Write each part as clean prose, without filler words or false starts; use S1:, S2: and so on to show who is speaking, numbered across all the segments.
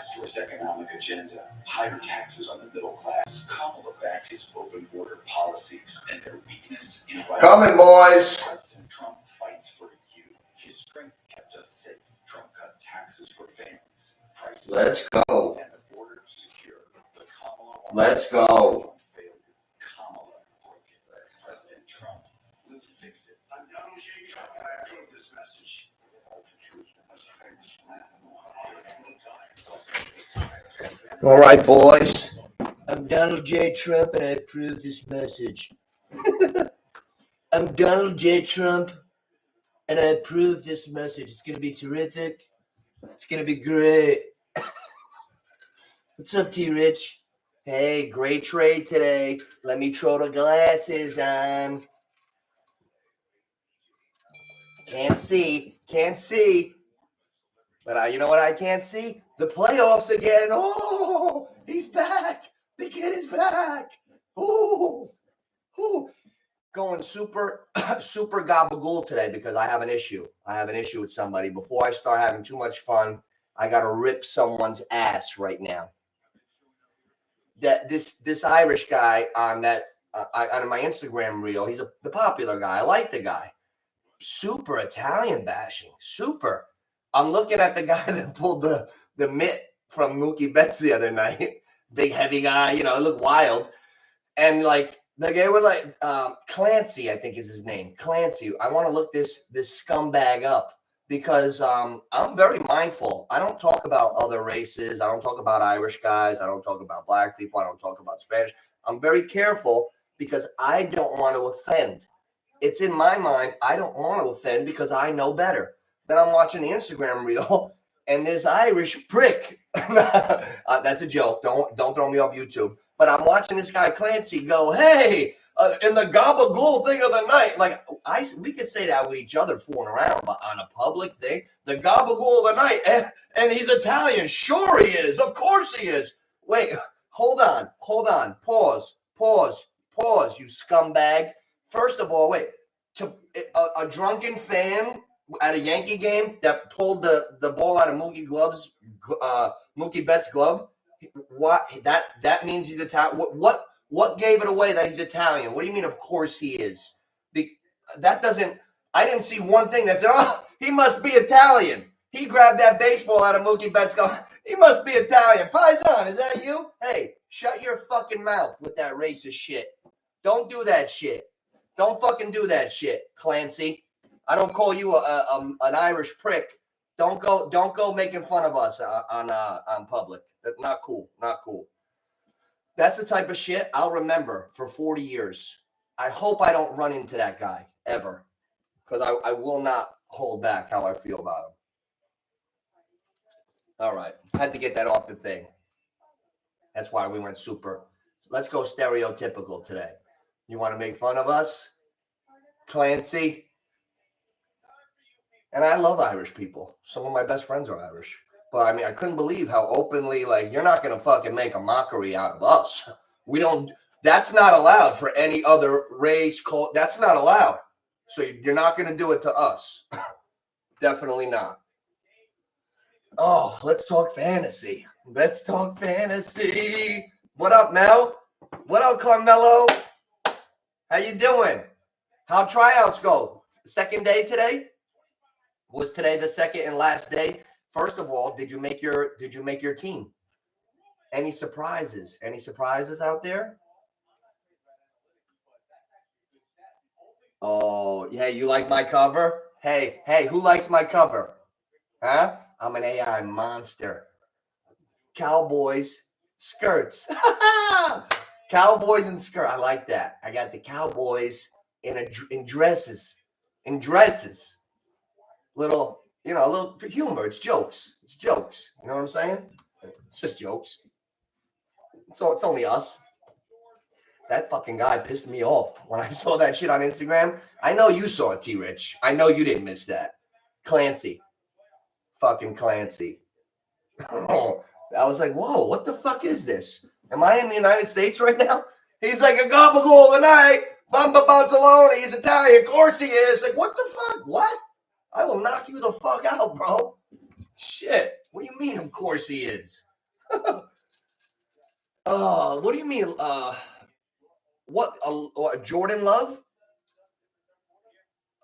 S1: last year's economic agenda, higher taxes on the middle class, Kamala backed his open border policies and their weakness in
S2: coming, boys.
S1: President Trump fights for you. His strength kept us safe. Trump cut taxes for families. Prices
S2: Let's go.
S1: and the border secure. But Kamala
S2: Let's go.
S1: Kamala broke it. President Trump will fix it. I'm Donald J. Trump, and I approve this message.
S2: All right, boys. I'm Donald J. Trump, and I approve this message. I'm Donald J. Trump, and I approve this message. It's going to be terrific. It's going to be great. What's up, T-Rich? Hey, great trade today. Let me throw the glasses on. Can't see. But you know what I can't see? The playoffs again. Oh, he's back. The kid is back. Ooh. Going super gabagool today because I have an issue. I have an issue with somebody. Before I start having too much fun, I got to rip someone's ass right now. That this Irish guy on that on my Instagram reel, he's the popular guy. I like the guy. Super Italian bashing. Super. I'm looking at the guy that pulled the mitt from Mookie Betts the other night. Big, heavy guy, it looked wild. And, they were like, Clancy, I think is his name. Clancy. I want to look this scumbag up because I'm very mindful. I don't talk about other races. I don't talk about Irish guys. I don't talk about black people. I don't talk about Spanish. I'm very careful because I don't want to offend. It's in my mind, I don't want to offend because I know better. Then I'm watching the Instagram reel, and this Irish prick. That's a joke. Don't throw me off YouTube. But I'm watching this guy Clancy go, hey, in the gabagool thing of the night. We could say that with each other fooling around, but on a public thing, the gabagool of the night, and he's Italian. Sure he is. Of course he is. Wait, hold on. Pause, you scumbag. First of all, wait. A drunken fan at a Yankee game that pulled the ball out of Mookie Betts' glove. What that means he's Italian. What gave it away that he's Italian? What do you mean? Of course he is. That doesn't. I didn't see one thing that said, "Oh, he must be Italian." He grabbed that baseball out of Mookie Betts' glove. He must be Italian. Paisan, is that you? Hey, shut your fucking mouth with that racist shit. Don't do that shit. Don't fucking do that shit, Clancy. I don't call you an Irish prick. Don't go making fun of us on public. That's not cool. That's the type of shit I'll remember for 40 years. I hope I don't run into that guy ever, because I will not hold back how I feel about him. All right, had to get that off the thing. That's why we went super. Let's go stereotypical today. You want to make fun of us, Clancy? And I love Irish people. Some of my best friends are Irish. But, I mean, I couldn't believe how openly, you're not going to fucking make a mockery out of us. We don't – that's not allowed for any other race. That's not allowed. So you're not going to do it to us. Definitely not. Oh, let's talk fantasy. What up, Mel? What up, Carmelo? How you doing? How tryouts go? Second day today? Was today the second and last day? First of all, did you make your team? Any surprises? Any surprises out there? Oh, yeah, you like my cover? Hey, who likes my cover? Huh? I'm an AI monster. Cowboys, skirts. Cowboys and skirt. I like that. I got the Cowboys in dresses. Little for humor. It's jokes. You know what I'm saying? It's just jokes. So it's only us. That fucking guy pissed me off when I saw that shit on Instagram. I know you saw it, T-Rich. I know you didn't miss that. Clancy. Fucking Clancy. I was like, whoa, what the fuck is this? Am I in the United States right now? He's like a gabagool tonight. Bamba Barcelona. He's Italian. Of course he is. Like, what the fuck? What? I will knock you the fuck out, bro. Shit. What do you mean, of course he is? What do you mean? What Jordan Love?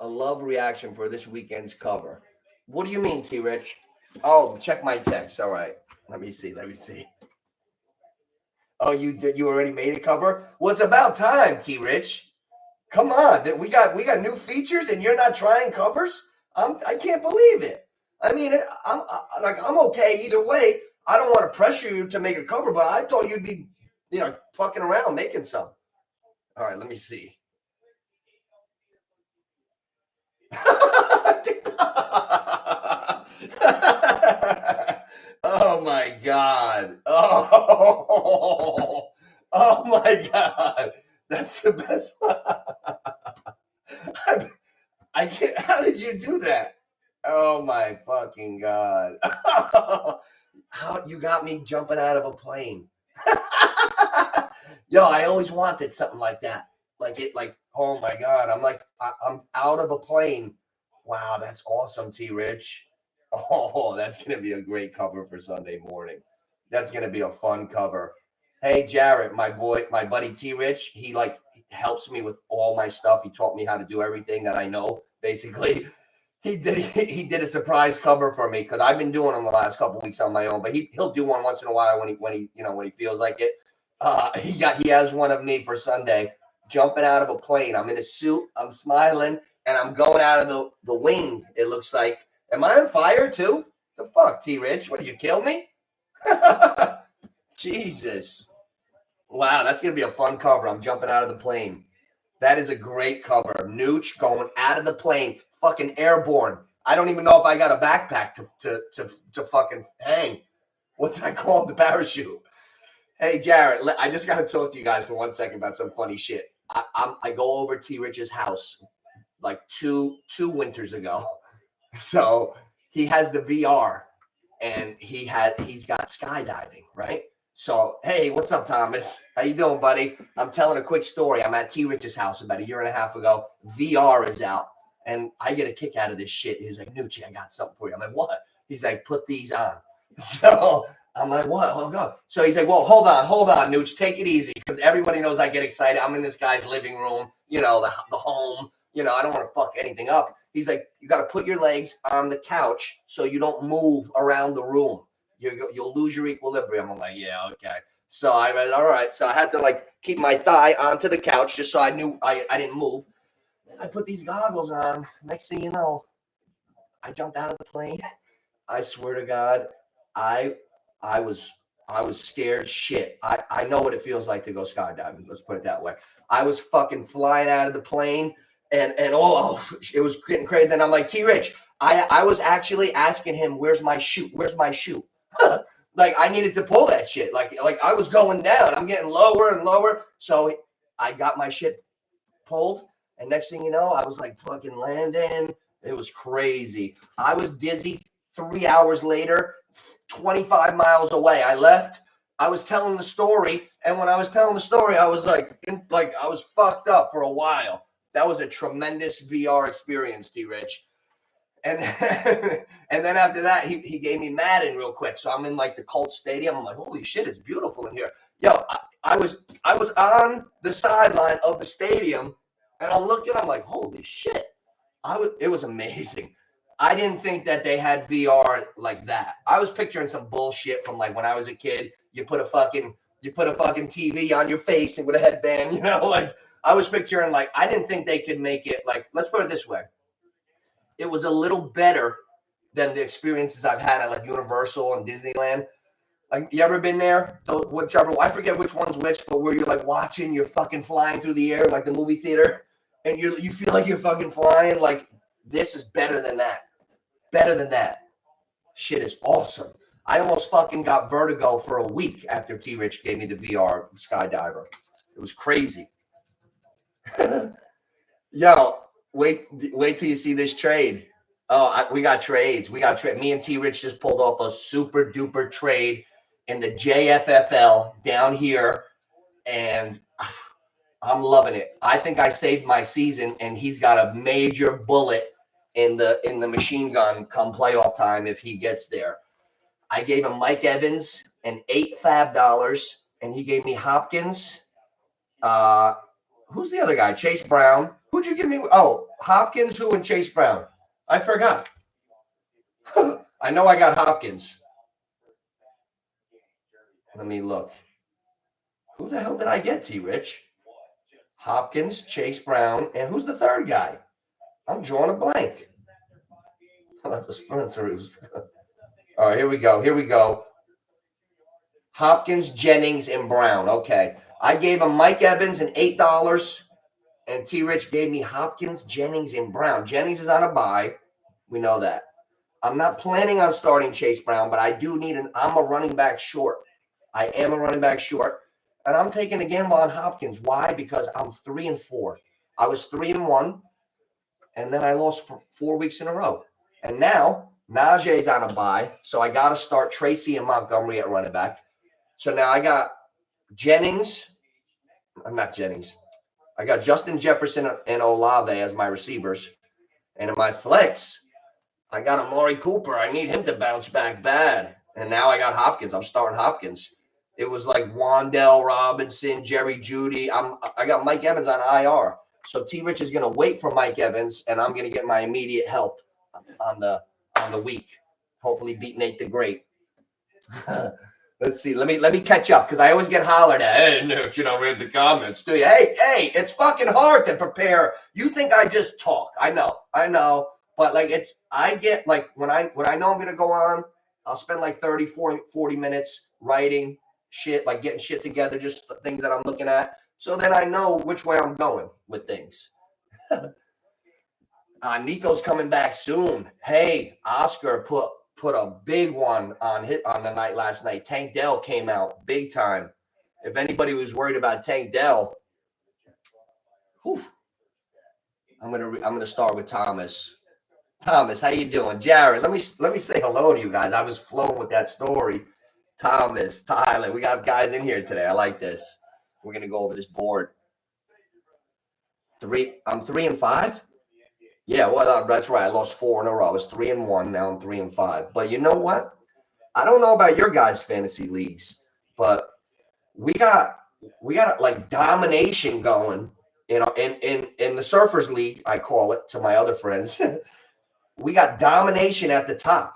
S2: A love reaction for this weekend's cover. What do you mean, T Rich? Oh, check my text. All right. Let me see. Oh, you already made a cover? Well, it's about time, T Rich. Come on. We got new features and you're not trying covers? I can't believe it. I mean, I'm okay either way. I don't want to pressure you to make a cover, but I thought you'd be, fucking around making some. All right, let me see. Oh my God. Oh my God. That's the best one. I can't. How did you do that? Oh my fucking God. How you got me jumping out of a plane. Yo, I always wanted something like that. Oh my God. I'm out of a plane. Wow, that's awesome, T Rich. Oh, that's gonna be a great cover for Sunday morning. That's gonna be a fun cover. Hey Jarrett, my buddy T Rich, he helps me with all my stuff. He taught me how to do everything that I know. Basically, he did a surprise cover for me because I've been doing them the last couple weeks on my own. But he'll do one once in a while when he feels like it. He has one of me for Sunday, jumping out of a plane. I'm in a suit, I'm smiling, and I'm going out of the wing. It looks like. Am I on fire too? The fuck, T Rich? What, did you kill me? Jesus. Wow, that's gonna be a fun cover. I'm jumping out of the plane. That is a great cover. Nooch going out of the plane, fucking airborne. I don't even know if I got a backpack to fucking hang. What's that called? The parachute. Hey Jared, I just got to talk to you guys for 1 second about some funny shit. I go over T Rich's house like two winters ago. So he has the VR and he's got skydiving, right? So, hey, what's up, Thomas? How you doing, buddy? I'm telling a quick story. I'm at T Rich's house about 1.5 years ago. VR is out, and I get a kick out of this shit. He's like, Nucci, I got something for you. I'm like, what? He's like, put these on. So I'm like, what? Oh, God. So he's like, well, hold on, Nooch. Take it easy, because everybody knows I get excited. I'm in this guy's living room, the home. I don't want to fuck anything up. He's like, you got to put your legs on the couch so you don't move around the room. You'll lose your equilibrium. I'm like, yeah, okay. So I read, all right. So I had to keep my thigh onto the couch just so I knew I didn't move. I put these goggles on. Next thing you know, I jumped out of the plane. I swear to God, I was scared shit. I know what it feels like to go skydiving. Let's put it that way. I was fucking flying out of the plane and it was getting crazy. Then I'm like, T Rich, I was actually asking him, where's my chute? Where's my chute? I needed to pull that shit. Like I was going down. I'm getting lower and lower. So I got my shit pulled. And next thing you know, I was fucking landing. It was crazy. I was dizzy 3 hours later, 25 miles away. I left. I was telling the story. And when I was telling the story, I was I was fucked up for a while. That was a tremendous VR experience, T Rich. And and then after that, he gave me Madden real quick. So I'm in the Colts stadium. I'm like, holy shit, it's beautiful in here. Yo, I was on the sideline of the stadium, and I'm looking. I'm like, holy shit! It was amazing. I didn't think that they had VR like that. I was picturing some bullshit from when I was a kid. You put a fucking TV on your face and with a headband. I was picturing I didn't think they could make it let's put it this way. It was a little better than the experiences I've had at Universal and Disneyland. You ever been there? Whichever, I forget which one's which, but where you're watching, you're fucking flying through the air like the movie theater, and you feel like you're fucking flying. This is better than that. Better than that. Shit is awesome. I almost fucking got vertigo for a week after T Rich gave me the VR skydiver. It was crazy. Yo, wait till you see this trade. Oh, we got trades. Me and T Rich just pulled off a super duper trade in the JFFL down here, and I'm loving it. I think I saved my season, and he's got a major bullet in the machine gun come playoff time if he gets there. I gave him Mike Evans and 8 fab dollars, and he gave me Hopkins. Who's the other guy? Chase Brown. Who'd you give me? Oh, Hopkins, who, and Chase Brown? I forgot. I know I got Hopkins. Let me look. Who the hell did I get, T-Rich? Hopkins, Chase Brown, and who's the third guy? I'm drawing a blank. All right, here we go. Hopkins, Jennings, and Brown. Okay. I gave him Mike Evans and $8, and T-Rich gave me Hopkins, Jennings, and Brown. Jennings is on a bye. We know that. I'm not planning on starting Chase Brown, but I do need I'm a running back short. I am a running back short, and I'm taking a gamble on Hopkins. Why? Because I'm 3-4. I was 3-1, and then I lost for 4 weeks in a row. And now Najee's on a bye, so I got to start Tracy and Montgomery at running back. So now I got Jennings. I'm not Jennings. I got Justin Jefferson and Olave as my receivers. And in my flex, I got Amari Cooper. I need him to bounce back bad. And now I got Hopkins. I'm starting Hopkins. It was like Wan'Dale Robinson, Jerry Jeudy. I got Mike Evans on IR. So T-Rich is going to wait for Mike Evans, and I'm going to get my immediate help on the week. Hopefully beat Nate the Great. Let's see. Let me catch up because I always get hollered at. Hey, Nick, you don't read the comments, do you? Hey, it's fucking hard to prepare. You think I just talk? I know. But like I get like when I know I'm gonna go on, I'll spend like 30, 40 minutes writing shit, like getting shit together, just the things that I'm looking at. So then I know which way I'm going with things. Nico's coming back soon. Hey, Oscar put a big one on the night last night. Tank Dell came out big time. If anybody was worried about Tank Dell, I'm gonna start with Thomas. Thomas, how you doing? Jared, let me say hello to you guys. I was flowing with that story. Thomas, Tyler, we got guys in here today. I like this. We're gonna go over this board. I'm 3-5. Yeah, well, that's right. I lost 4 in a row. I was 3-1. Now I'm 3-5. But you know what? I don't know about your guys' fantasy leagues, but we got like domination going. You know, in the Surfers League, I call it to my other friends. We got domination at the top.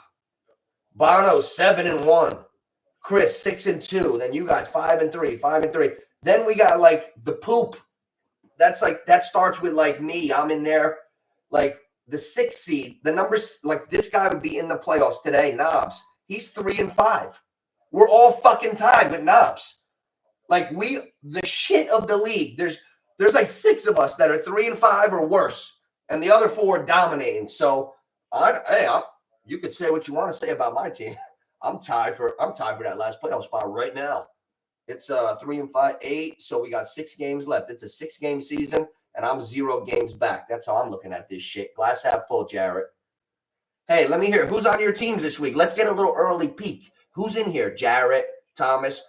S2: Bono 7-1, Chris 6-2. Then you guys 5-3. Then we got like the poop. That starts with like me. I'm in there, like the 6th seed. The numbers like this guy would be in the playoffs today. Knobs. He's 3-5. We're all fucking tied with Knobs. Like the shit of the league. There's like 6 of us that are 3-5 or worse, and the other 4 are dominating. So. You could say what you want to say about my team. I'm tied for that last playoff spot right now. It's 3-5, 8. So we got 6 games left. It's a 6-game season, and I'm 0 games back. That's how I'm looking at this shit. Glass half full, Jarrett. Hey, let me hear who's on your teams this week. Let's get a little early peek. Who's in here? Jarrett, Thomas.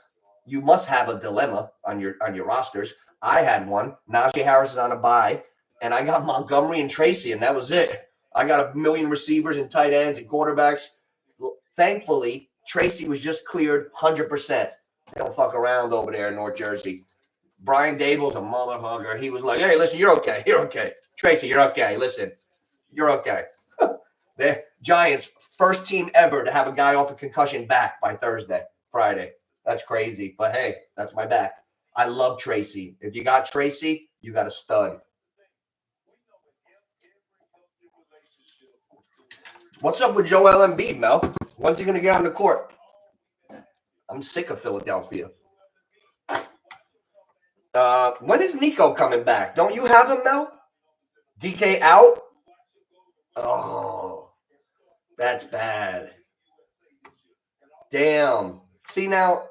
S2: You must have a dilemma on your rosters. I had one. Najee Harris is on a bye, and I got Montgomery and Tracy, and that was it. I got a million receivers and tight ends and quarterbacks. Thankfully, Tracy was just cleared 100%. They don't fuck around over there in North Jersey. Brian Dable's a motherfucker. He was like, hey, listen, you're okay. You're okay. Tracy, you're okay. Listen, you're okay. The Giants, first team ever to have a guy off a concussion back by Friday. That's crazy. But, hey, that's my back. I love Tracy. If you got Tracy, you got a stud. What's up with Joel Embiid, Mel? When's he going to get on the court? I'm sick of Philadelphia. When is Nico coming back? Don't you have him, Mel? DK out? Oh, that's bad. Damn. See, now,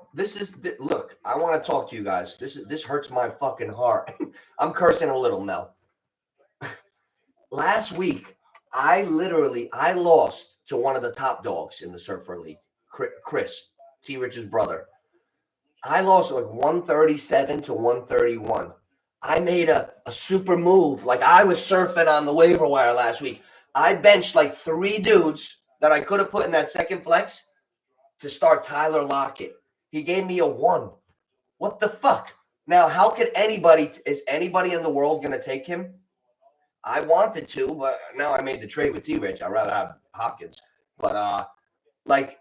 S2: look, I want to talk to you guys. This hurts my fucking heart. I'm cursing a little, Mel. Last week, I lost to one of the top dogs in the Surfer League, Chris, T-Rich's brother. I lost like 137 to 131. I made a super move. Like I was surfing on the waiver wire last week. I benched like 3 dudes that I could have put in that second flex to start Tyler Lockett. He gave me a 1. What the fuck? Now, how could is anybody in the world going to take him? I wanted to, but now I made the trade with T-Rich. I'd rather have Hopkins. But, like,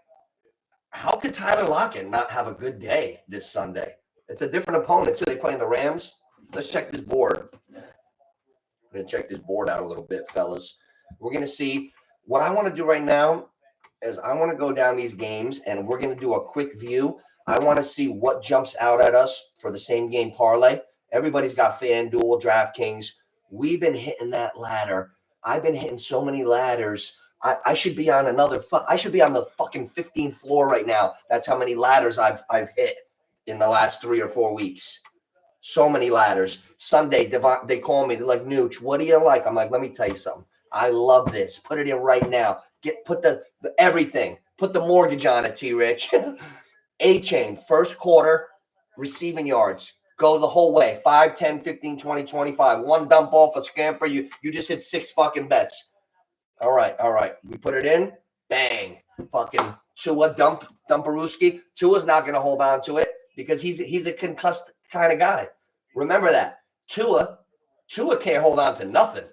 S2: how could Tyler Lockett not have a good day this Sunday? It's a different opponent, too. They play in the Rams. Let's check this board. I'm going to check this board out a little bit, fellas. We're going to see. What I want to do right now is I want to go down these games, and we're going to do a quick view. I want to see what jumps out at us for the same game parlay. Everybody's got FanDuel, DraftKings. We've been hitting that ladder. I've been hitting so many ladders. I should be on I should be on the fucking 15th floor right now. That's how many ladders I've hit in the last 3 or 4 weeks. So many ladders. Sunday, they call me. They're like, Nooch, what do you like? I'm like, let me tell you something. I love this. Put it in right now. Put the everything. Put the mortgage on it, T-Rich. A-Chain, first quarter, receiving yards. Go the whole way. 5, 10, 15, 20, 25. One dump off a scamper. You just hit 6 fucking bets. All right. We put it in. Bang. Fucking Tua Dumperooski. Tua's not going to hold on to it because he's a concussed kind of guy. Remember that. Tua can't hold on to nothing.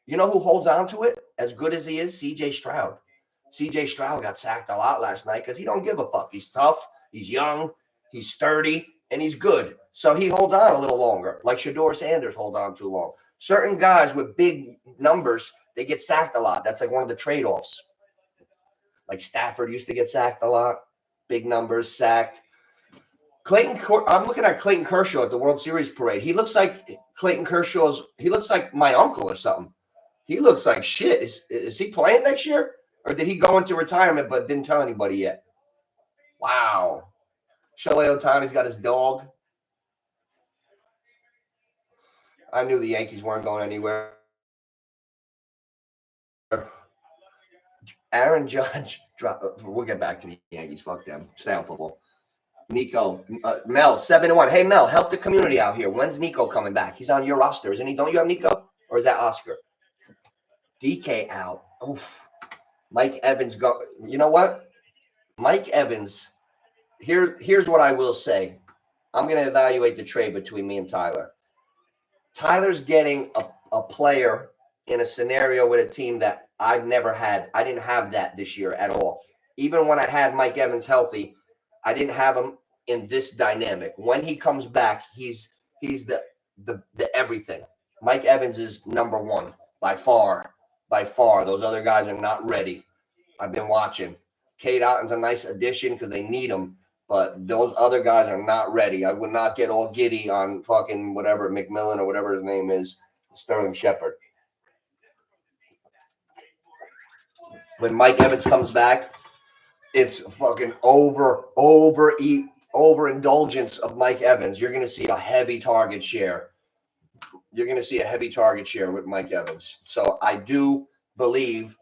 S2: You know who holds on to it as good as he is? C.J. Stroud. C.J. Stroud got sacked a lot last night because he don't give a fuck. He's tough. He's young. He's sturdy. And he's good. So he holds on a little longer, like Shador Sanders hold on too long. Certain guys with big numbers, they get sacked a lot. That's like one of the trade-offs. Like Stafford used to get sacked a lot. Big numbers, sacked. I'm looking at Clayton Kershaw at the World Series parade. He looks like he looks like my uncle or something. He looks like shit. Is he playing next year? Or did he go into retirement but didn't tell anybody yet? Wow. Shohei Ohtani's got his dog. I knew the Yankees weren't going anywhere. Aaron Judge, we'll get back to the Yankees. Fuck them. Stay on football. Nico, Mel, 7-1. Hey, Mel, help the community out here. When's Nico coming back? He's on your roster, isn't he? Don't you have Nico? Or is that Oscar? DK out. Oof. Mike Evans go. You know what? Mike Evans, here's what I will say. I'm going to evaluate the trade between me and Tyler. Tyler's getting a player in a scenario with a team that I've never had. I didn't have that this year at all. Even when I had Mike Evans healthy, I didn't have him in this dynamic. When he comes back, he's the everything. Mike Evans is number one by far. By far. Those other guys are not ready. I've been watching. Cade Otton's a nice addition because they need him. But those other guys are not ready. I would not get all giddy on fucking whatever, McMillan or whatever his name is, Sterling Shepard. When Mike Evans comes back, it's fucking overindulgence of Mike Evans. You're going to see a heavy target share. You're going to see a heavy target share with Mike Evans. So I do believe,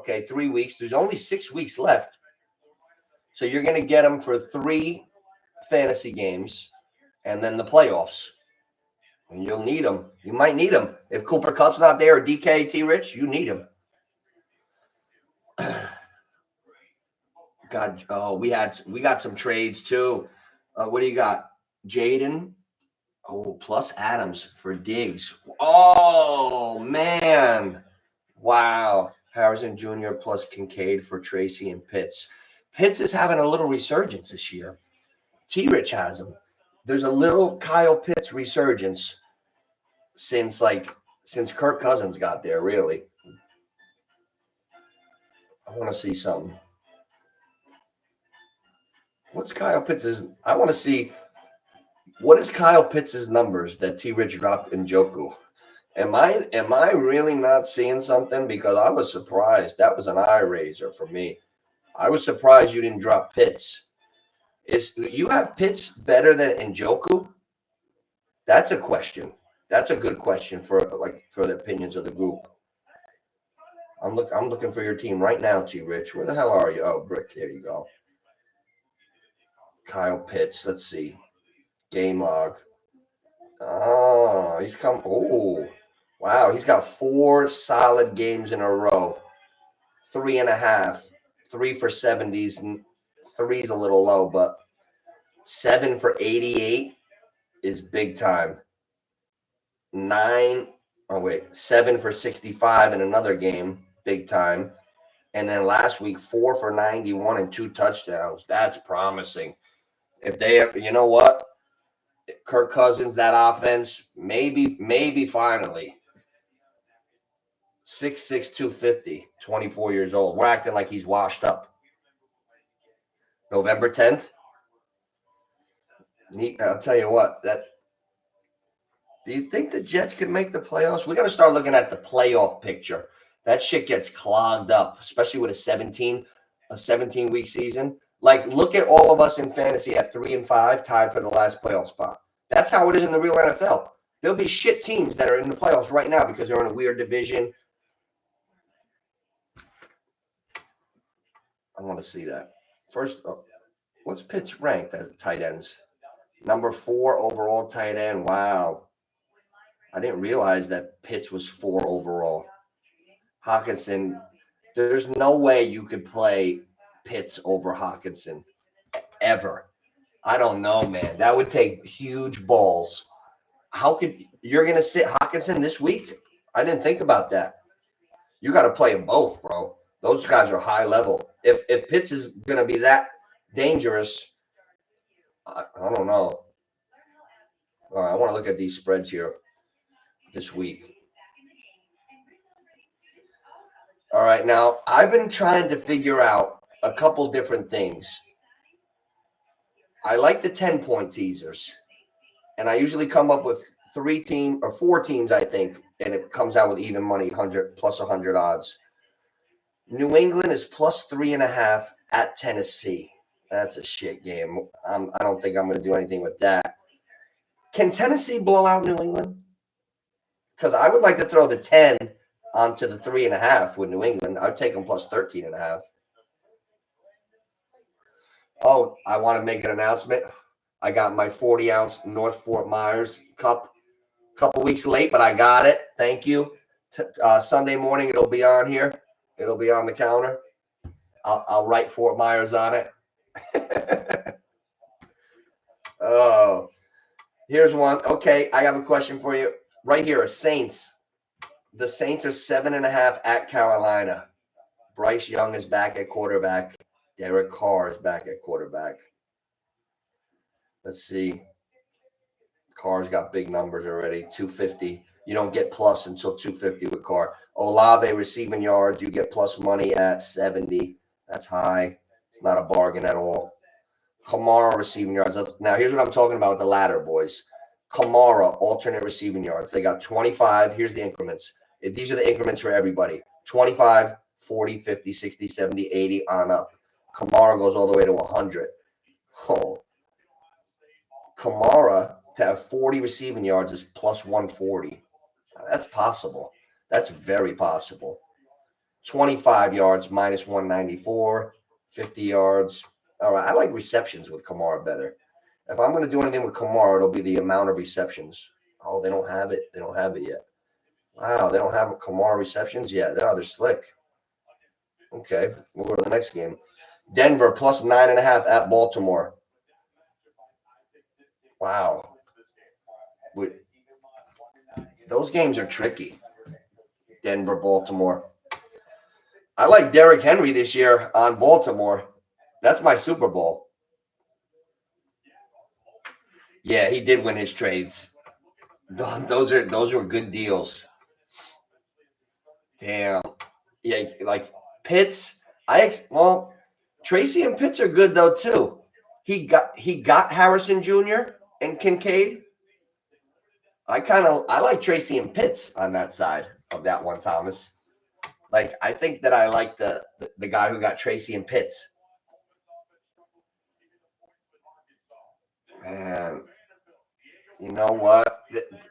S2: 3 weeks. There's only 6 weeks left. So you're going to get him for 3 fantasy games and then the playoffs. And you'll need him. You might need him. If Cooper Kupp's not there or DK T-Rich, you need him. God, we got some trades too. What do you got? Jaden. Plus Adams for Diggs. Oh, man. Wow. Harrison Jr. plus Kincaid for Tracy and Pitts. Pitts is having a little resurgence this year. T-Rich has him. There's a little Kyle Pitts resurgence since Kirk Cousins got there, really. I want to see something. What's Kyle Pitts' I want to see what is Kyle Pitts' numbers that T-Rich dropped in Njoku. Am I really not seeing something? Because I was surprised. That was an eye raiser for me. I was surprised you didn't drop Pitts. You have Pitts better than Njoku? That's a question. That's a good question for the opinions of the group. I'm looking for your team right now, T-Rich. Where the hell are you? Oh, Brick, there you go. Kyle Pitts. Let's see. Game log. Oh, he's come. Oh, wow. He's got 4 solid games in a row. 3.5. 3 for 70s. And 3's a little low, but 7 for 88 is big time. 7 for 65 in another game, big time. And then last week, 4 for 91 and 2 touchdowns. That's promising. If they, you know what, Kirk Cousins, that offense, maybe finally. 6'6", 250, 24 years old. We're acting like he's washed up. November 10th. I'll tell you what, do you think the Jets can make the playoffs? We got to start looking at the playoff picture. That shit gets clogged up, especially with a 17-week season. Like, look at all of us in fantasy at 3-5, tied for the last playoff spot. That's how it is in the real NFL. There'll be shit teams that are in the playoffs right now because they're in a weird division. I want to see that. First, what's Pitt's ranked as tight ends? Number 4 overall tight end. Wow. I didn't realize that Pitts was 4 overall. Hawkinson, there's no way you could play Pitts over Hawkinson ever. I don't know, man. That would take huge balls. You're going to sit Hawkinson this week? I didn't think about that. You got to play them both, bro. Those guys are high level. If Pitts is going to be that dangerous, I don't know. All right, I want to look at these spreads here this week. All right, now I've been trying to figure out a couple different things. I like the 10-point teasers, and I usually come up with 4 teams, I think, and it comes out with even money, 100 plus 100 odds. New England is plus 3.5 at Tennessee. That's a shit game. I don't think I'm going to do anything with that. Can Tennessee blow out New England? Because I would like to throw the 10 onto the 3.5 with New England. I'd take them plus 13.5. Oh, I want to make an announcement. I got my 40-ounce North Fort Myers cup a couple weeks late, but I got it. Thank you. Sunday morning, it'll be on here. It'll be on the counter. I'll write Fort Myers on it. Oh, here's one. Okay, I have a question for you. Right here, Saints. The Saints are 7.5 at Carolina. Bryce Young is back at quarterback. Derek Carr is back at quarterback. Let's see. Carr's got big numbers already. 250. You don't get plus until 250 with Carr. Olave receiving yards. You get plus money at 70. That's high. It's not a bargain at all. Kamara receiving yards. Now, here's what I'm talking about with the ladder, boys. Kamara, alternate receiving yards. They got 25. Here's the increments. These are the increments for everybody. 25, 40, 50, 60, 70, 80, on up. Kamara goes all the way to 100. Oh. Kamara to have 40 receiving yards is plus 140. That's possible. That's very possible. 25 yards, minus 194. 50 yards. All right, I like receptions with Kamara better. If I'm going to do anything with Kamara, it'll be the amount of receptions. Oh, they don't have it. They don't have it yet. Wow, they don't have Kamara receptions yet. They're slick. Okay, we'll go to the next game. Denver plus 9.5 at Baltimore. Wow. Those games are tricky. Denver, Baltimore. I like Derrick Henry this year on Baltimore. That's my Super Bowl. Yeah, he did win his trades. Those were good deals. Damn. Yeah, like Pitts. Tracy and Pitts are good though too. He got Harrison Jr. and Kincaid. I like Tracy and Pitts on that side of that one, Thomas. Like, I think that I like the guy who got Tracy and Pitts. Man, you know what?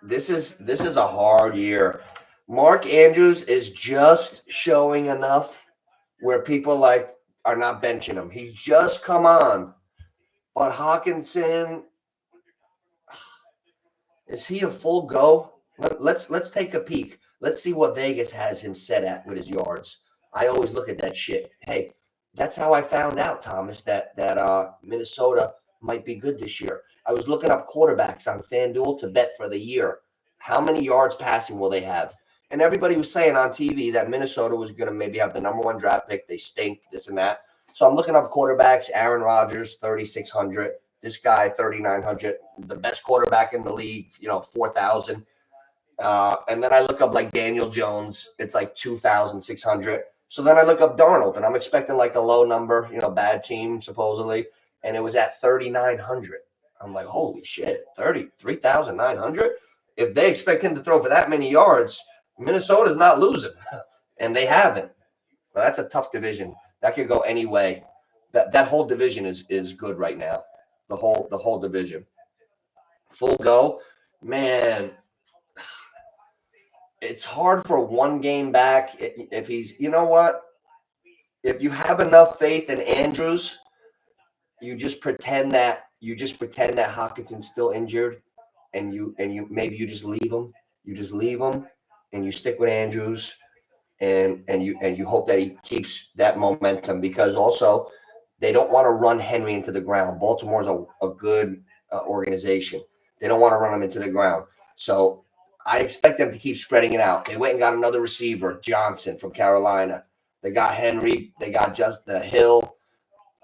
S2: This is a hard year. Mark Andrews is just showing enough where people are not benching him. He's just come on. But Hawkinson, is he a full go? Let's take a peek. Let's see what Vegas has him set at with his yards. I always look at that shit. Hey, that's how I found out, Thomas, that Minnesota might be good this year. I was looking up quarterbacks on FanDuel to bet for the year. How many yards passing will they have? And everybody was saying on TV that Minnesota was going to maybe have the number 1 draft pick. They stink, this and that. So I'm looking up quarterbacks. Aaron Rodgers, 3,600. This guy, 3,900. The best quarterback in the league, 4,000. And then I look up like Daniel Jones. It's like 2,600. So then I look up Darnold, and I'm expecting like a low number, bad team supposedly. And it was at 3,900. I'm like, holy shit, 3,900? If they expect him to throw for that many yards, Minnesota's not losing. And they haven't. Well, that's a tough division. That could go any way. That whole division is good right now. The whole division. Full go. Man, it's hard for one game back if he's, you know what? If you have enough faith in Andrews, you just pretend that Hawkinson's still injured, and you maybe you just leave him. You just leave him, and you stick with Andrews, and you hope that he keeps that momentum, because also they don't want to run Henry into the ground. Baltimore's a good organization. They don't want to run him into the ground. So I expect them to keep spreading it out. They went and got another receiver, Johnson from Carolina. They got Henry. They got just the Hill.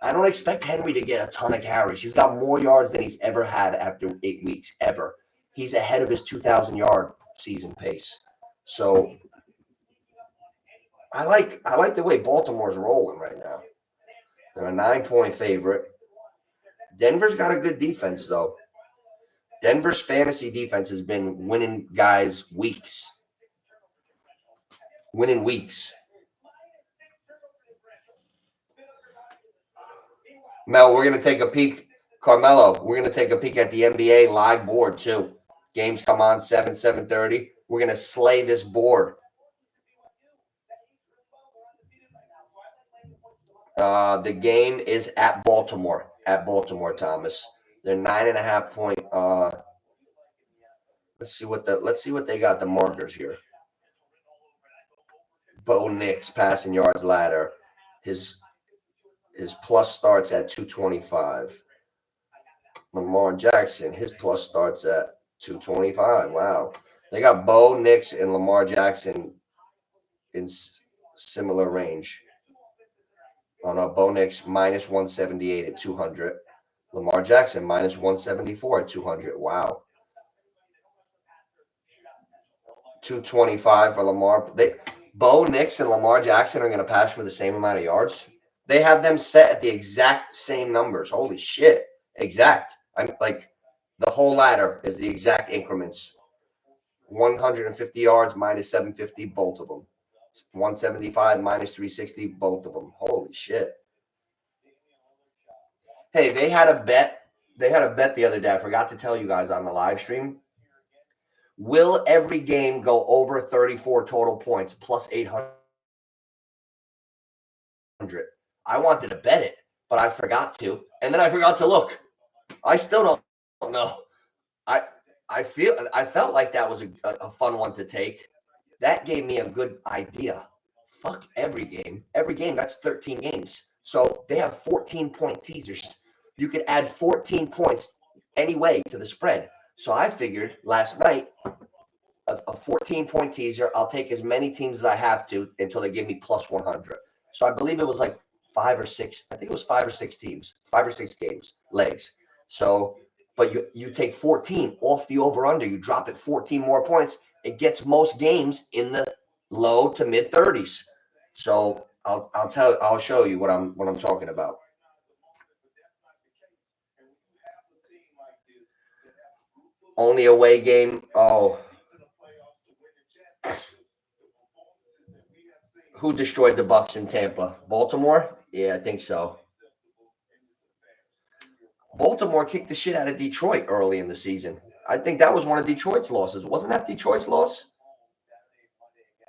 S2: I don't expect Henry to get a ton of carries. He's got more yards than he's ever had after 8 weeks, ever. He's ahead of his 2,000-yard season pace. So I like the way Baltimore's rolling right now. They're a 9-point favorite. Denver's got a good defense, though. Denver's fantasy defense has been winning guys weeks. Winning weeks. Mel, we're going to take a peek. Carmelo, we're going to take a peek at the NBA live board, too. Games come on 7:30. We're going to slay this board. The game is at Baltimore. At Baltimore, Thomas. They're 9.5 point. Let's see what they got the markers here. Bo Nix passing yards ladder. His plus starts at 225. Lamar Jackson, his plus starts at 225. Wow. They got Bo Nix and Lamar Jackson in similar range. Oh no, Bo Nix minus 178 at 200. Lamar Jackson minus 174 at 200. Wow. 225 for Lamar. Bo Nix and Lamar Jackson are going to pass for the same amount of yards. They have them set at the exact same numbers. Holy shit. Exact. I'm like, the whole ladder is the exact increments. 150 yards minus 750, both of them. 175 minus 360, both of them. Holy shit. Hey, they had a bet. They had a bet the other day. I forgot to tell you guys on the live stream. Will every game go over 34 total points plus 800? I wanted to bet it, but I forgot to. And then I forgot to look. I still don't know. I felt like that was a fun one to take. That gave me a good idea. Fuck every game. Every game, that's 13 games. So they have 14-point teasers. You could add 14 points anyway to the spread. So I figured last night, a 14-point teaser, I'll take as many teams as I have to until they give me plus 100. So I believe it was like 5 or 6. I think it was 5 or 6 teams, 5 or 6 games, legs. So, but you take 14 off the over-under. You drop it 14 more points. It gets most games in the low to mid 30s. So I'll show you what I'm talking about. Only away game. Oh, who destroyed the Bucks in Tampa? Baltimore? Yeah, I think so. Baltimore kicked the shit out of Detroit early in the season. I think that was one of Detroit's losses. Wasn't that Detroit's loss?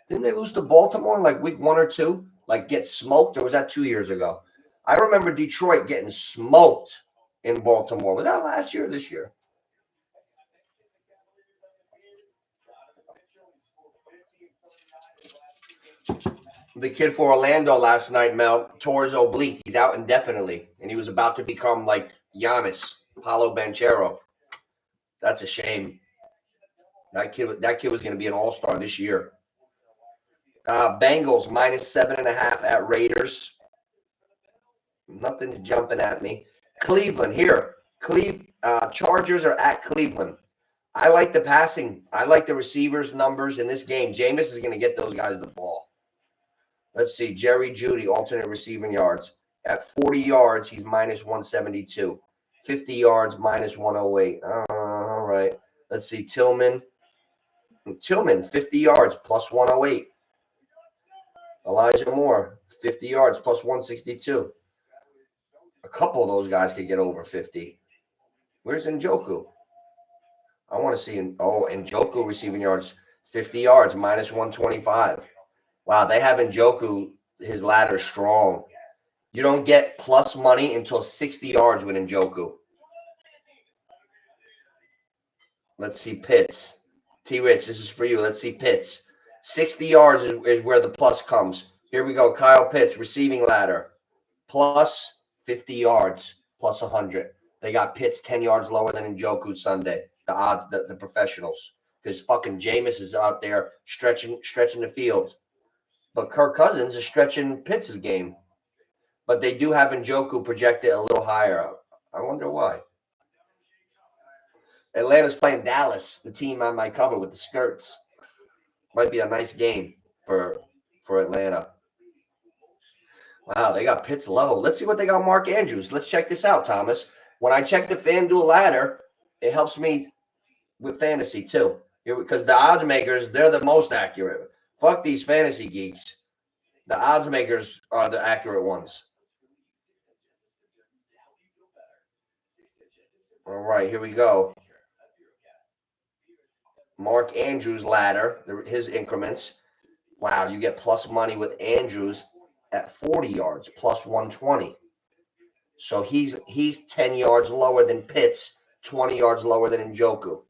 S2: Didn't they lose to Baltimore in like week 1 or 2? Like get smoked? Or was that 2 years ago? I remember Detroit getting smoked in Baltimore. Was that last year or this year? The kid for Orlando last night, Mel, tore his oblique. He's out indefinitely, and he was about to become like Giannis. Paulo Banchero. That's a shame. That kid was going to be an all-star this year. Bengals -7.5 at Raiders. Nothing's jumping at me. Cleveland here. Chargers are at Cleveland. I like the passing. I like the receivers' numbers in this game. Jameis is going to get those guys the ball. Let's see. Jerry Jeudy, alternate receiving yards. At 40 yards, he's -172. 50 yards, -108. All right. Let's see. Tillman, 50 yards, +108. Elijah Moore, 50 yards, +162. A couple of those guys could get over 50. Where's Njoku? I want to see Njoku receiving yards, 50 yards, -125. Wow, they have Njoku, his ladder strong. You don't get plus money until 60 yards with Njoku. Let's see Pitts. T-Rich, this is for you. Let's see Pitts. 60 yards is where the plus comes. Here we go. Kyle Pitts, receiving ladder, plus 50 yards, +100. They got Pitts 10 yards lower than Njoku Sunday. The odds, the professionals, because fucking Jameis is out there stretching the field, but Kirk Cousins is stretching Pitts' game. But they do have Njoku projected a little higher. I wonder why. Atlanta's playing Dallas, the team on my cover with the skirts. Might be a nice game for Atlanta. Wow, they got Pitts low. Let's see what they got Mark Andrews. Let's check this out, Thomas. When I check the FanDuel ladder, it helps me with fantasy too. Because the odds makers, they're the most accurate. Fuck these fantasy geeks. The odds makers are the accurate ones. All right, here we go. Mark Andrews ladder, his increments. Wow, you get plus money with Andrews at 40 yards, +120. So he's 10 yards lower than Pitts, 20 yards lower than Njoku.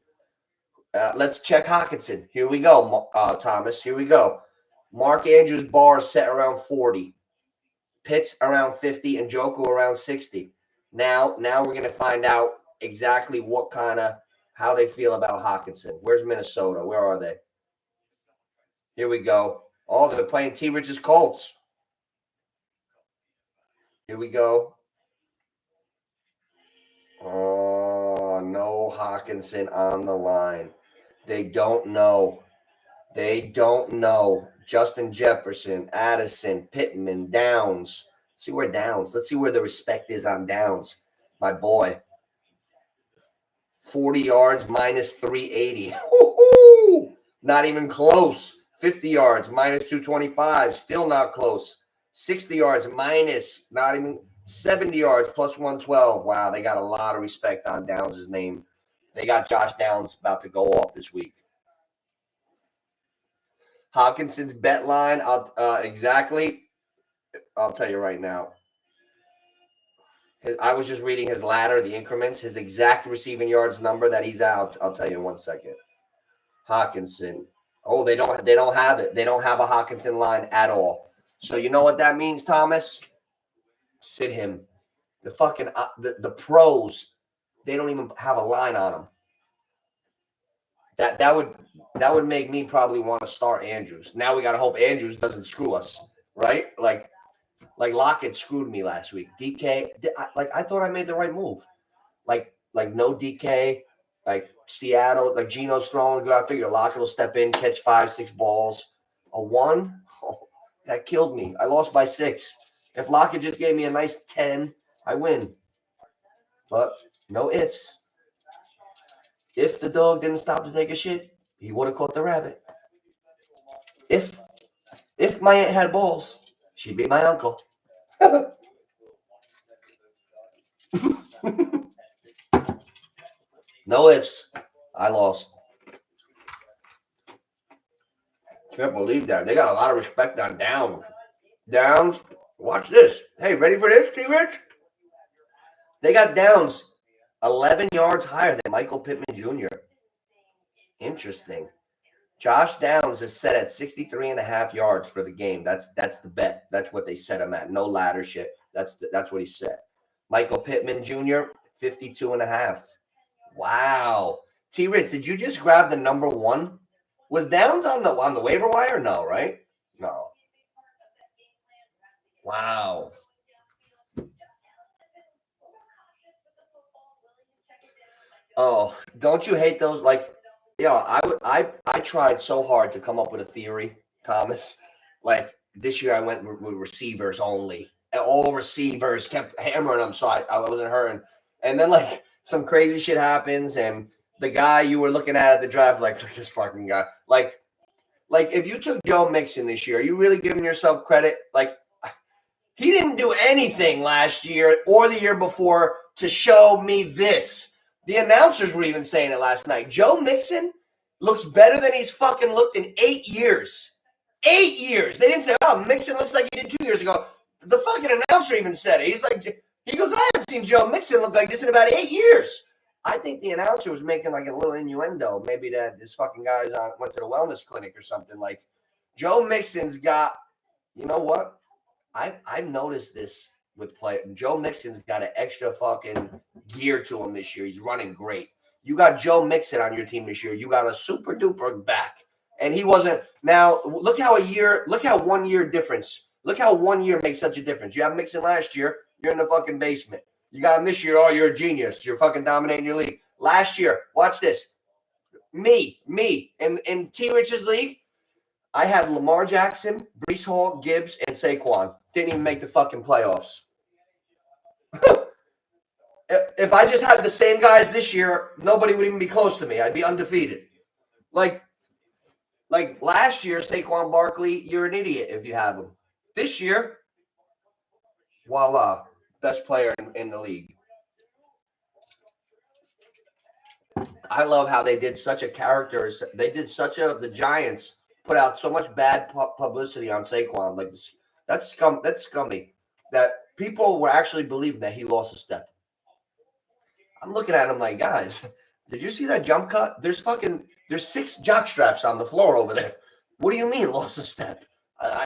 S2: Let's check Hockenson. Here we go, Thomas. Here we go. Mark Andrews' bar set around 40. Pitts around 50 and Njoku around 60. Now we're going to find out exactly how they feel about Hockenson. Where's Minnesota? Where are they? Here we go. Oh, they're playing T. Rich's Colts. Here we go. Oh, no Hockenson on the line. They don't know. Justin Jefferson, Addison, Pittman, Downs. Let's see where the respect is on Downs. My boy. 40 yards, -380. Woo-hoo! Not even close. 50 yards, -225. Still not close. 60 yards, not even 70 yards, +112. Wow, they got a lot of respect on Downs' name. They got Josh Downs about to go off this week. Hawkinson's bet line, exactly. I'll tell you right now. I was just reading his ladder, the increments, his exact receiving yards number that he's out. I'll tell you in 1 second. Hockenson. Oh, they don't have it. They don't have a Hockenson line at all. So you know what that means, Thomas? Sit him. The fucking the pros, they don't even have a line on them. That would make me probably want to start Andrews. Now we got to hope Andrews doesn't screw us, right? Like Lockett screwed me last week. DK, I thought I made the right move. Like no DK, like Seattle, like Geno's throwing good. I figured Lockett will step in, catch 5-6 balls. A 1, that killed me. I lost by 6. If Lockett just gave me a nice 10, I win. But no ifs. If the dog didn't stop to take a shit, he would have caught the rabbit. If my aunt had balls, she'd be my uncle. No ifs. I lost. Can't believe that. They got a lot of respect on Downs. Downs, watch this. Hey, ready for this, T-Rich? They got Downs 11 yards higher than Michael Pittman Jr. Interesting. Josh Downs is set at 63.5 yards for the game. That's the bet. That's what they set him at. No ladder shit. That's what he set. Michael Pittman Jr., 52.5. Wow. T-Ritz, did you just grab the number one? Was Downs on the waiver wire? No, right? No. Wow. Oh, don't you hate those? Like, I tried so hard to come up with a theory, Thomas. Like this year, I went with receivers only. And all receivers, kept hammering them, so I wasn't hurting. And then like some crazy shit happens, and the guy you were looking at the draft, like this fucking guy, like if you took Joe Mixon this year, are you really giving yourself credit? Like he didn't do anything last year or the year before to show me this. The announcers were even saying it last night. Joe Mixon looks better than he's fucking looked in 8 years. 8 years. They didn't say, oh, Mixon looks like he did 2 years ago. The fucking announcer even said it. He goes, I haven't seen Joe Mixon look like this in about 8 years. I think the announcer was making like a little innuendo. Maybe that this fucking guy's went to the wellness clinic or something. Like Joe Mixon's got, you know what? I've noticed this with play. Joe Mixon's got an extra fucking gear to him this year. He's running great. You got Joe Mixon on your team this year. You got a super duper back. And he wasn't. Now, look how 1 year difference. Look how 1 year makes such a difference. You have Mixon last year, you're in the fucking basement. You got him this year, oh, you're a genius. You're fucking dominating your league. Last year, watch this. Me, in T-Rich's league, I had Lamar Jackson, Breece Hall, Gibbs, and Saquon. Didn't even make the fucking playoffs. If I just had the same guys this year, nobody would even be close to me. I'd be undefeated. Like last year, Saquon Barkley, you're an idiot if you have him. This year, voila, best player in the league. I love how they did such a character. The Giants put out so much bad publicity on Saquon. Like that's scummy. That people were actually believing that he lost a step. I'm looking at him like, guys, did you see that jump cut? There's 6 jock straps on the floor over there. What do you mean lost a step?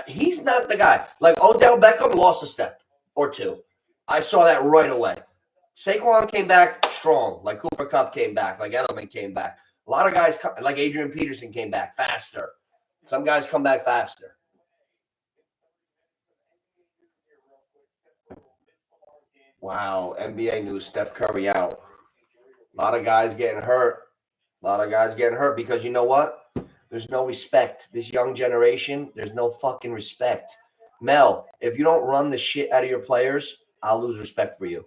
S2: He's not the guy. Like Odell Beckham lost a step or 2. I saw that right away. Saquon came back strong, like Cooper Kupp came back, like Edelman came back. A lot of guys, like Adrian Peterson, came back faster. Some guys come back faster. Wow, NBA news, Steph Curry out. A lot of guys getting hurt. Because you know what? There's no respect. This young generation, there's no fucking respect. Mel, if you don't run the shit out of your players, I'll lose respect for you.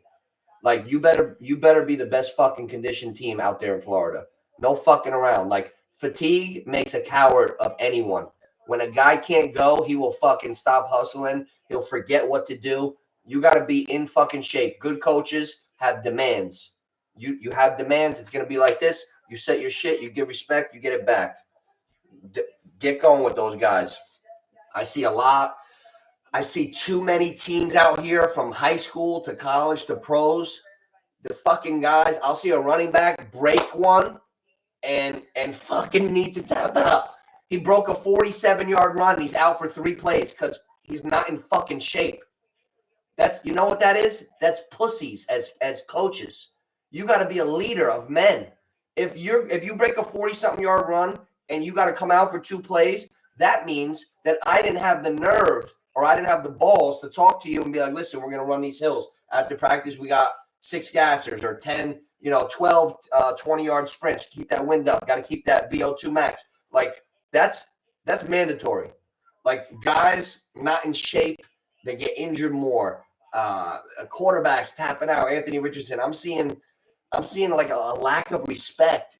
S2: Like you better be the best fucking conditioned team out there in Florida. No fucking around. Like fatigue makes a coward of anyone. When a guy can't go, he will fucking stop hustling. He'll forget what to do. You got to be in fucking shape. Good coaches have demands. You have demands. It's going to be like this. You set your shit. You give respect. You get it back. Get going with those guys. I see too many teams out here from high school to college to pros. The fucking guys, I'll see a running back break one and fucking need to tap out. He broke a 47-yard run. And he's out for 3 plays because he's not in fucking shape. You know what that is? That's pussies as coaches. You got to be a leader of men. If you break a 40-something yard run and you got to come out for 2 plays, that means that I didn't have the nerve or I didn't have the balls to talk to you and be like, listen, we're going to run these hills. After practice, we got 6 gassers or 10, 12, 20-yard sprints. Keep that wind up. Got to keep that VO2 max. Like, that's mandatory. Like, guys not in shape, they get injured more. Quarterbacks tapping out. Anthony Richardson. I'm seeing like a lack of respect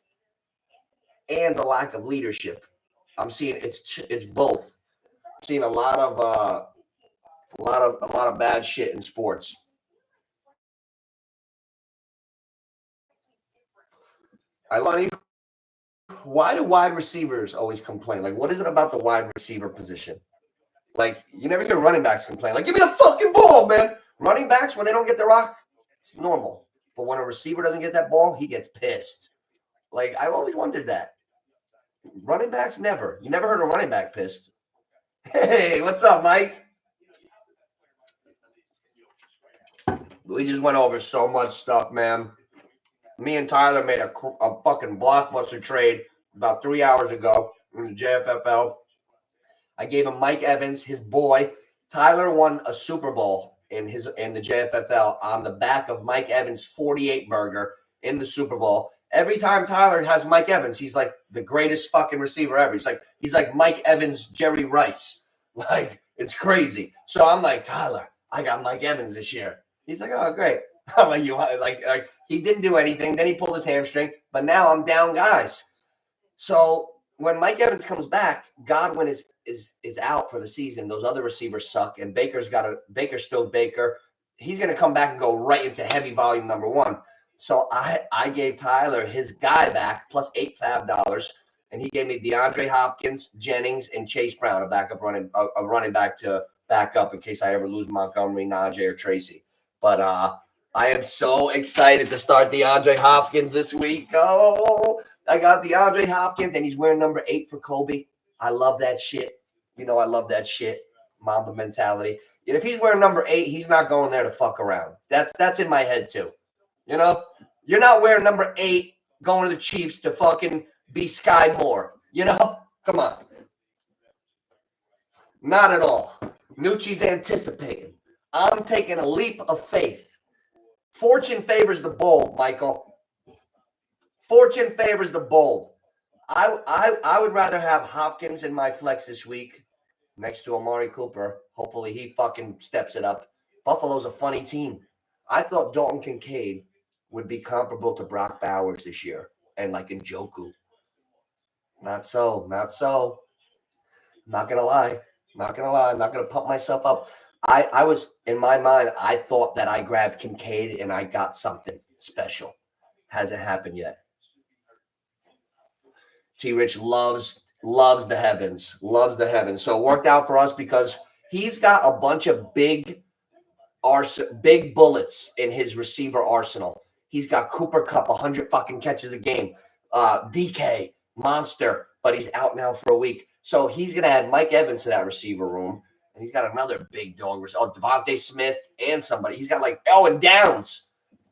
S2: and a lack of leadership. I'm seeing it's both. I'm seeing a lot of bad shit in sports. Why do wide receivers always complain? Like, what is it about the wide receiver position? Like, you never hear running backs complain. Like, give me the fucking ball, man. Running backs, when they don't get the rock, it's normal. But when a receiver doesn't get that ball, he gets pissed. Like, I've always wondered that. Running backs, never. You never heard a running back pissed. Hey, what's up, Mike? We just went over so much stuff, man. Me and Tyler made a fucking blockbuster trade about 3 hours ago in the JFFL. I gave him Mike Evans, his boy. Tyler won a Super Bowl in the JFFL on the back of Mike Evans' 48 burger in the Super Bowl. Every time Tyler has Mike Evans, he's like the greatest fucking receiver ever. He's like Mike Evans, Jerry Rice. Like, it's crazy. So I'm like, Tyler, I got Mike Evans this year. He's like, oh, great. I'm like, like he didn't do anything. Then he pulled his hamstring, but now I'm down guys. So when Mike Evans comes back, Godwin is out for the season. Those other receivers suck, and Baker's still Baker. He's going to come back and go right into heavy volume number one. So I gave Tyler his guy back plus $8 and he gave me DeAndre Hopkins, Jennings, and Chase Brown, a running back to back up in case I ever lose Montgomery, Najee, or Tracy. But I am so excited to start DeAndre Hopkins this week. Oh, I got DeAndre Hopkins, and he's wearing number 8 for Kobe. I love that shit. You know I love that shit. Mamba mentality. And if he's wearing number 8, he's not going there to fuck around. That's in my head too. You know? You're not wearing number 8 going to the Chiefs to fucking be Sky Moore. You know? Come on. Not at all. Nucci's anticipating. I'm taking a leap of faith. Fortune favors the bold, Michael. Fortune favors the bold. I would rather have Hopkins in my flex this week next to Amari Cooper. Hopefully he fucking steps it up. Buffalo's a funny team. I thought Dalton Kincaid would be comparable to Brock Bowers this year and like Njoku. Not so. Not gonna lie. I'm not gonna pump myself up. I was in my mind, I thought that I grabbed Kincaid and I got something special. Hasn't happened yet. T-Rich loves the heavens. So it worked out for us because he's got a bunch of big bullets in his receiver arsenal. He's got Cooper Kupp, 100 fucking catches a game. DK, monster, but he's out now for a week. So he's going to add Mike Evans to that receiver room. And he's got another big dog. Devontae Smith and somebody. He's got and Downs.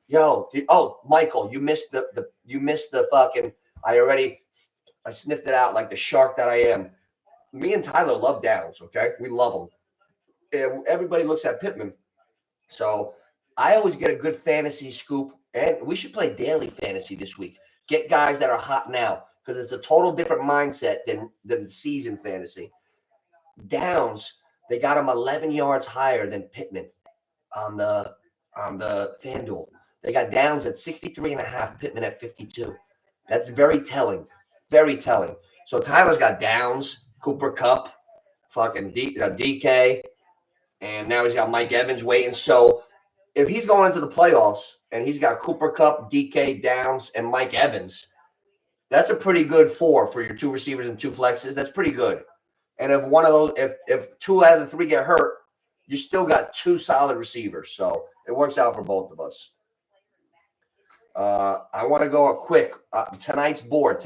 S2: Michael, you missed the fucking, I sniffed it out like the shark that I am. Me and Tyler love Downs, okay? We love him. And everybody looks at Pittman. So I always get a good fantasy scoop. And we should play daily fantasy this week. Get guys that are hot now because it's a total different mindset than season fantasy. Downs, they got him 11 yards higher than Pittman on the FanDuel. They got Downs at 63.5, Pittman at 52. That's very telling. Very telling. So Tyler's got Downs, Cooper Kupp, fucking DK, and now he's got Mike Evans waiting. So if he's going into the playoffs and he's got Cooper Kupp, DK, Downs, and Mike Evans, that's a pretty good 4 for your 2 receivers and 2 flexes. That's pretty good. And if one of those, if 2 out of the 3 get hurt, you still got 2 solid receivers. So it works out for both of us. I want to go a quick tonight's board.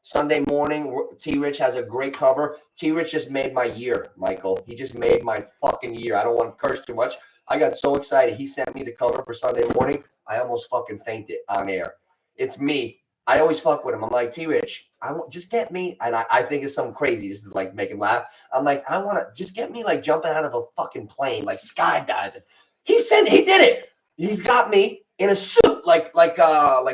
S2: Sunday morning, T-Rich has a great cover. T-Rich just made my year, Michael. He just made my fucking year. I don't want to curse too much. I got so excited. He sent me the cover for Sunday morning. I almost fucking fainted on air. It's me. I always fuck with him. I'm like, T-Rich, just get me. And I think it's something crazy. This is like make him laugh. I'm like, I want to just get me like jumping out of a fucking plane, like skydiving. He did it. He's got me in a suit, like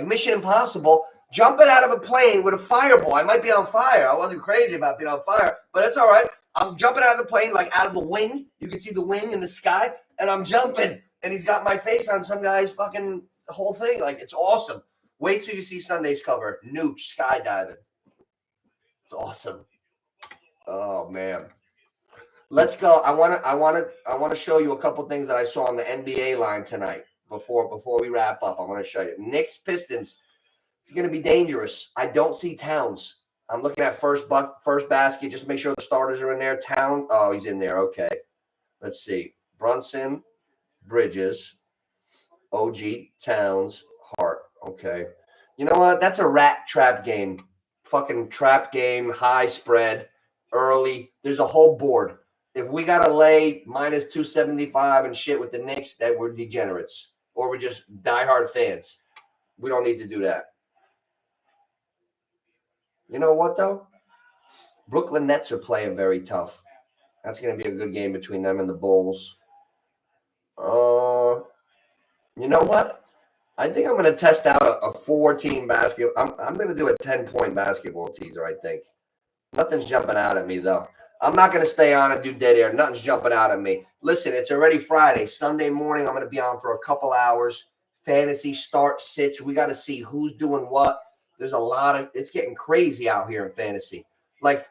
S2: Mission Impossible, jumping out of a plane with a fireball. I might be on fire. I wasn't crazy about being on fire, but it's all right. I'm jumping out of the plane, like out of the wing. You can see the wing in the sky, and I'm jumping. And he's got my face on some guy's fucking whole thing. Like, it's awesome. Wait till you see Sunday's cover. NOOCH skydiving. It's awesome. Oh man. Let's go. I want to show you a couple things that I saw on the NBA line tonight. Before we wrap up, I'm going to show you. Knicks Pistons. It's going to be dangerous. I don't see Towns. I'm looking at first basket. Just make sure the starters are in there. Town. Oh, he's in there. Okay. Let's see. Brunson, Bridges, OG, Towns, Hart. Okay. You know what? That's a rat trap game. Fucking trap game, high spread, early. There's a whole board. If we got to lay minus 275 and shit with the Knicks, that we're degenerates. Or we're just diehard fans. We don't need to do that. You know what, though? Brooklyn Nets are playing very tough. That's going to be a good game between them and the Bulls. You know what? I think I'm going to test out a 4-team basketball. I'm going to do a 10-point basketball teaser, I think. Nothing's jumping out at me, though. I'm not going to stay on and do dead air. Nothing's jumping out at me. Listen, it's already Friday. Sunday morning, I'm going to be on for a couple hours. Fantasy start sits. We got to see who's doing what. There's a lot of – it's getting crazy out here in fantasy. Like,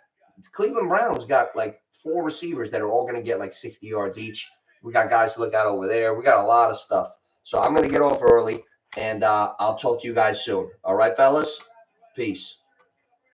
S2: Cleveland Browns got, like, 4 receivers that are all going to get, like, 60 yards each. We got guys to look at over there. We got a lot of stuff. So I'm going to get off early, and I'll talk to you guys soon. All right, fellas? Peace.